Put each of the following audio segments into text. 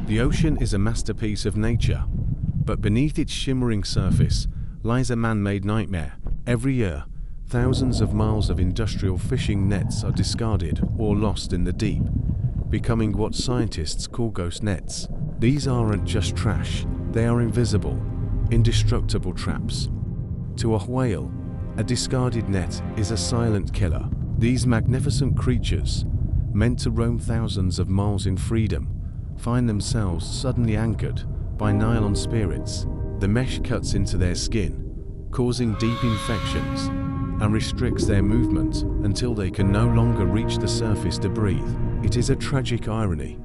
The ocean is a masterpiece of nature, but beneath its shimmering surface lies a man-made nightmare. Every year, thousands of miles of industrial fishing nets are discarded or lost in the deep, becoming what scientists call ghost nets. These aren't just trash, they are invisible, indestructible traps. To a whale, a discarded net is a silent killer. These magnificent creatures, meant to roam thousands of miles in freedom, find themselves suddenly anchored by nylon spirits. The mesh cuts into their skin, causing deep infections, and restricts their movement until they can no longer reach the surface to breathe. It is a tragic irony.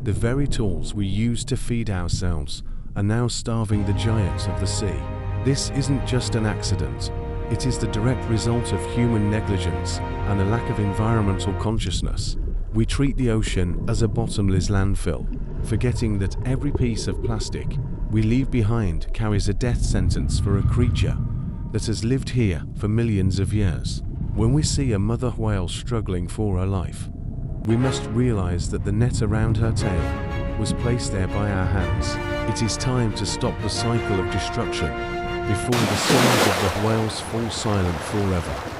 The very tools we use to feed ourselves are now starving the giants of the sea. This isn't just an accident. It is the direct result of human negligence and a lack of environmental consciousness. We treat the ocean as a bottomless landfill, forgetting that every piece of plastic we leave behind carries a death sentence for a creature that has lived here for millions of years. When we see a mother whale struggling for her life, we must realize that the net around her tail was placed there by our hands. It is time to stop the cycle of destruction before the souls of the whales fall silent forever.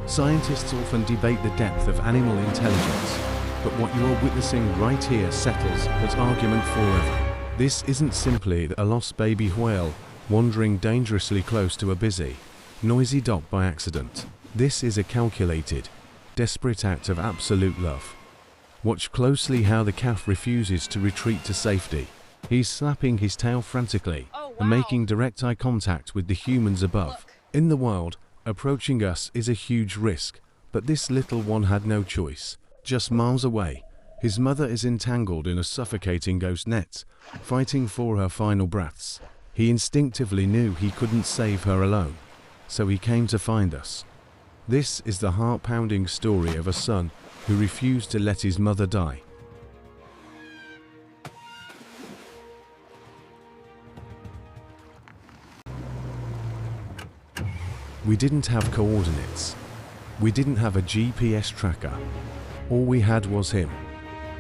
Scientists often debate the depth of animal intelligence, but what you are witnessing right here settles that argument forever. This isn't simply a lost baby whale wandering dangerously close to a busy, noisy dock by accident. This is a calculated, desperate act of absolute love. Watch closely how the calf refuses to retreat to safety. He's slapping his tail frantically and making direct eye contact with the humans above. In the wild, approaching us is a huge risk, but this little one had no choice. Just miles away, his mother is entangled in a suffocating ghost net, fighting for her final breaths. He instinctively knew he couldn't save her alone, so he came to find us. This is the heart-pounding story of a son who refused to let his mother die. We didn't have coordinates. We didn't have a GPS tracker. All we had was him.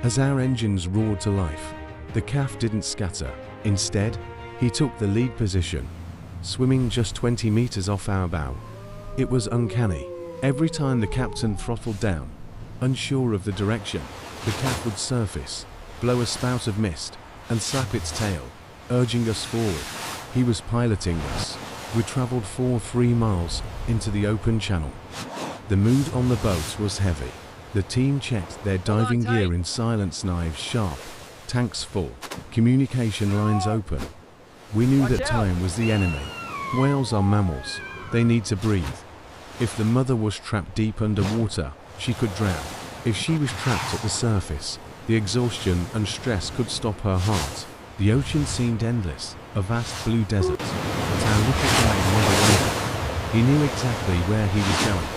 As our engines roared to life, the calf didn't scatter. Instead, he took the lead position, swimming just 20 meters off our bow. It was uncanny. Every time the captain throttled down, unsure of the direction, the calf would surface, blow a spout of mist, and slap its tail, urging us forward. He was piloting us. We traveled 3 miles into the open channel. The mood on the boat was heavy. The team checked their diving gear in silence, knives sharp, tanks full, communication lines open. We knew that time was the enemy. Whales are mammals. They need to breathe. If the mother was trapped deep underwater, she could drown. If she was trapped at the surface, the exhaustion and stress could stop her heart. The ocean seemed endless, a vast blue desert, but our little guy never wavered. He knew exactly where he was going.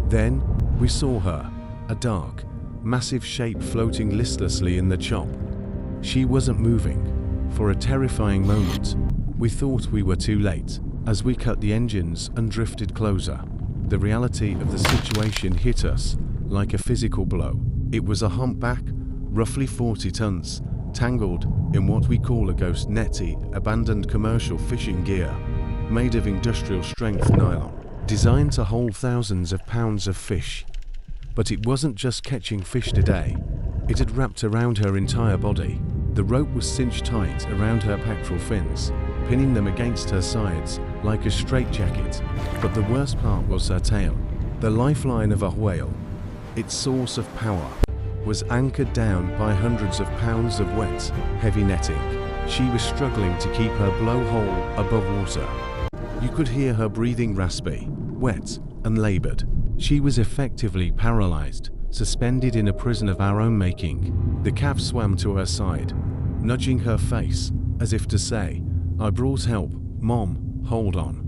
Then, we saw her, a dark, massive shape floating listlessly in the chop. She wasn't moving. For a terrifying moment, we thought we were too late. As we cut the engines and drifted closer, the reality of the situation hit us like a physical blow. It was a humpback, roughly 40 tons, tangled in what we call a ghost netty, abandoned commercial fishing gear, made of industrial strength nylon, designed to hold thousands of pounds of fish. But it wasn't just catching fish today. It had wrapped around her entire body. The rope was cinched tight around her pectoral fins, pinning them against her sides like a straitjacket. But the worst part was her tail. The lifeline of a whale, its source of power, was anchored down by hundreds of pounds of wet, heavy netting. She was struggling to keep her blowhole above water. You could hear her breathing raspy, wet, and labored. She was effectively paralyzed, suspended in a prison of our own making. The calf swam to her side, nudging her face, as if to say, "I brought help, Mom, hold on."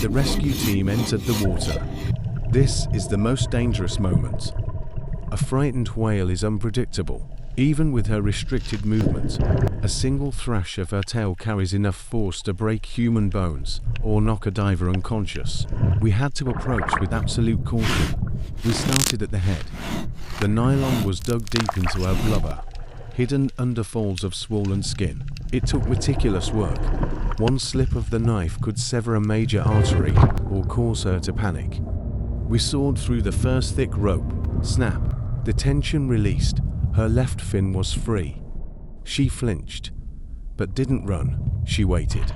The rescue team entered the water. This is the most dangerous moment. A frightened whale is unpredictable. Even with her restricted movement, a single thrash of her tail carries enough force to break human bones or knock a diver unconscious. We had to approach with absolute caution. We started at the head. The nylon was dug deep into her blubber, hidden under folds of swollen skin. It took meticulous work. One slip of the knife could sever a major artery or cause her to panic. We sawed through the first thick rope. Snap. The tension released. Her left fin was free. She flinched, but didn't run. She waited.